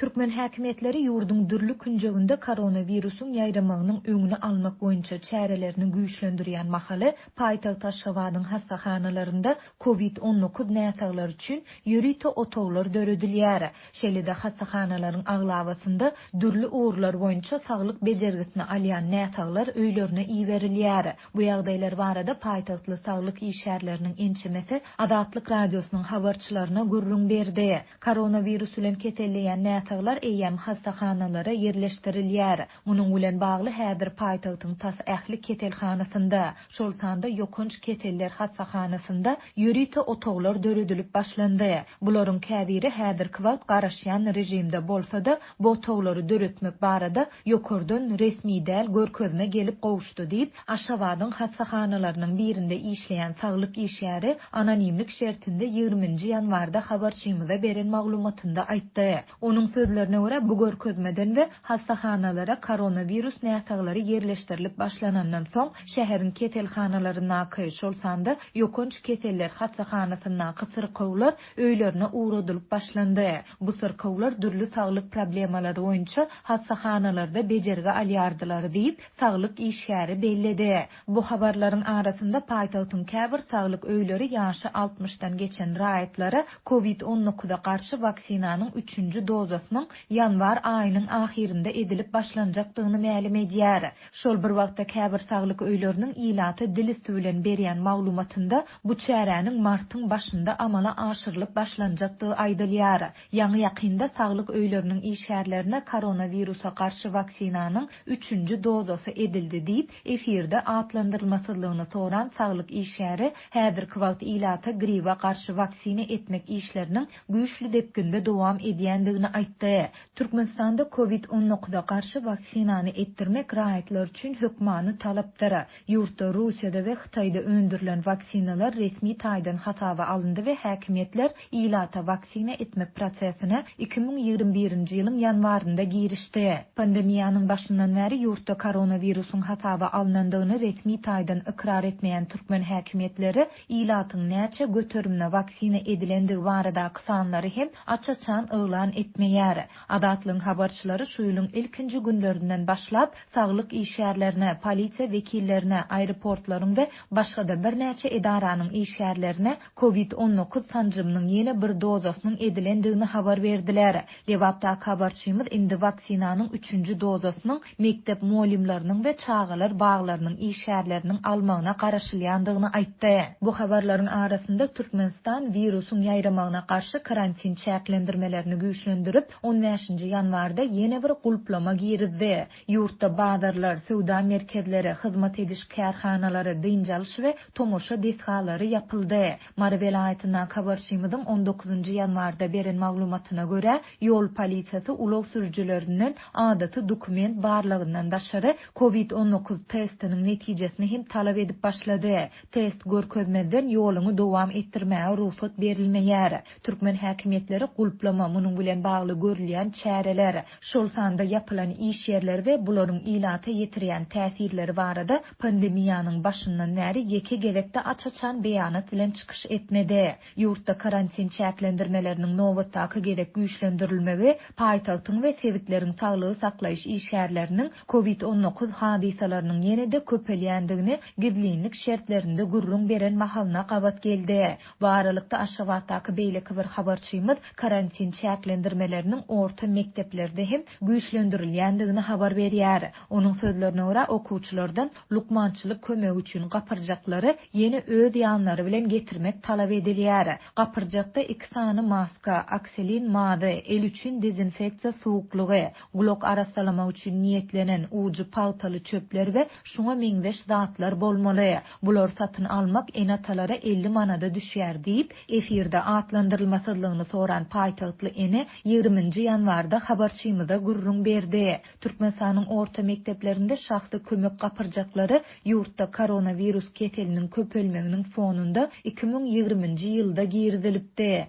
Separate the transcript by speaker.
Speaker 1: Türkmen häkimetleri ýurdun dürli künjeginde koronawirusyň ýaýramygynyň öňüni almak boýunça çärelerini güýçlendirýän mahaly paýtagyt Aşgabatyň hassahanalarynda COVID-19 näsaglary üçin ýürüýte otoglar döredilýär. Şeýle-de hassahanalaryň aglawasynda dürli uğurlar boýunça saglyk bejergisini alýan näsaglar öýlerine iýerilýär. Bu ýagdaýlar barada paýtagtly saglyk işgärleriniň ençemesi Adatlyk radiosynyň habarçylaryna gurrun berdi. Koronavirus bilen ketelleýän näsaglar eýem hassahanalara yerleştirilýär. Munyň bilen bagly häzir paýtagtyň tas ähli ketelhanasynda, şol sanda ýokunç keteller hassahanasynda ýürüýte otoglar döredilip başlandy. Bularyň käbiri häzirki wagt garaşýan rejimde bolsa-da, bu otoglary döretmek barada ýokurdan resmi däl görkezme gelip gowuşdy diýip Aşgabatyň hassahanalarynyň birinde işleýän saglyk işgäri anonimlik şertinde 20-nji ýanwarda habarçymyza beren maglumatynda aýtdy. Onun sözlerine göre bu görkezmeden we hassahanalara koronavirus näsaglary yerleştirilip başlanandan soň şäheriň ketelhanalaryna şol sanda ýokunç keteller hassahanasyna syrkawlar öýlerine uğradylyp başlandy. Bu syrkawlar dürli saglyk problemalary boýunça hassahanalarda bejerge alýardylar diýip saglyk işgäri belledi. Bu habarlaryň arasynda paýtagtyň käbir saglyk öýleri ýaşy 60-dan geçen raýatlara COVID-19'a garşy vaksinanyň 3-nji dozasynyň ýanwar aýynyň ahirinde edilip başlanjakdygyny ma'lum edýär. Şol bir wagtda käbir saglyk öýleriniň ilaty dili bilen berýän maglumatynda bu çäräniň martyň başynda amala aşyrylyp başlanjakdygy aýdylýar. Ýaňy ýakynda saglyk öýleriniň işgärlerine koronawirusa garşy vaksinanyň 3-nji dozasy edildi diýip efirde atlandyrylmasynlygyny soran saglyk işgäri häzirki wagt ilata gripa garşy vaksina etmek işleriniň güýçli depkinde dowam edýändigini aýtdy. Türkmenistanda COVID-19'a garşy vaksinany etdirmek raýatlar üçin hökmany talapdyr. Ýurtda Russiýada we Hytaýda öndürilen vaksinalar resmi taýdan hasaba alındy we häkimetler ilata vaksina etmek prosesine 2021-nji ýylyň ýanwarynda girişdi. Pandemiýanyň başyndan bäri ýurtda koronawirusyň hasaba alynandygyny resmi taýdan ikrar etmeýän türkmen häkimetleri ilatyň näçe götürümne vaksina edilendigi barada sanlary hem açaçan öýlan etmeýär. Adatlyň habarçylary şu ýylyň ilkinji günlerinden başlap saglyk işgärlerine, polisiýa wekillerine, aeroportlaryň we başga-da bir näçe edaranyň işgärlerine COVID-19 sanjymynyň ýene bir dozasynyň edilendigini habar berdiler. Lewapda habarçymyz indi vaksinanyň 3-nji dozasynyň mektep muallimlarynyň we çağalar baglarynyň işgärleriniň almagyna garaşylýandygyny aýtdy. Bu habarlaryň arasynda Türkmenistan virusyň ýaýramagyna garşy karantin çäklendirmelerini güýçlendirip 15-nji ýanwarda ýene bir gulplama girizdi. Ýurtda bazarlar, sowda merkezleri, hyzmat ediş kärhanalary, dynjalyş we tomoşa desgalary ýapyldy. Mara welaýatyna habarçymyzyň 19-njy ýanwarda beren maglumatyna görä, ýol polisiýasy ulug sürüjilerinden adaty dokument barlygyndan daşary COVID-19 testiniň netijesini hem talap edip başlady. Test görkezmeden ýoluny dowam etdirmäge ruhsat berilmeýär. Türkmen häkimetleri gulplama munyň bilen bagly görülýän çäreler, şol sanda ýapylan iş ýerleri we bularyň ilata ýetirýän täsirleri barada pandemiýanyň başyndan bäri ýeke gerekde açaçan beýanat bilen çykyş etmedi. Ýurtda karantin çäklendirmeleriniň nowatdaky gerek güýçlendirilmegi paýtagtyň we sewitleriň saglygy saklaýyş işgärleriniň COVID-19 hadisalarynyň ýene-de köpelýändigini gizlinlik şertlerinde gurrun beren mahalyna gabat geldi. Bu aralykda Aşgabatdaky beýleki bir habarçymyz karantin çäklendirmeleriniň orta mekteplerde hem güýçlendirilýändigini habar berýär. Onuň sözlerine görä okuwçylardan lukmançylyk kömegi üçin gapyrjaklary ýene öz ýanlary bilen getirmek talap edilýär. Gapyrjakda 2 sany maska, akselin mady, el üçin dezinfeksiýa suwuklugy, glok arasalamak üçin niýetlenen uju paltaly çöpler we şuňa meňdeş zatlar bolmaly. Bular satyn almak enatalara 50 manada düşýär diýip efirde atlandyrylmasynlygyny soran paýtagtly ene 20-nji ýanwarda habarçymyza gurrun berdi. Türkmenistanyň orta mekteplerinde şahsy kömek gapyrjaklary ýurtda koronavirus keteliniň köpelmeginiň fonunda 2020-nji ýylda girizilipdi.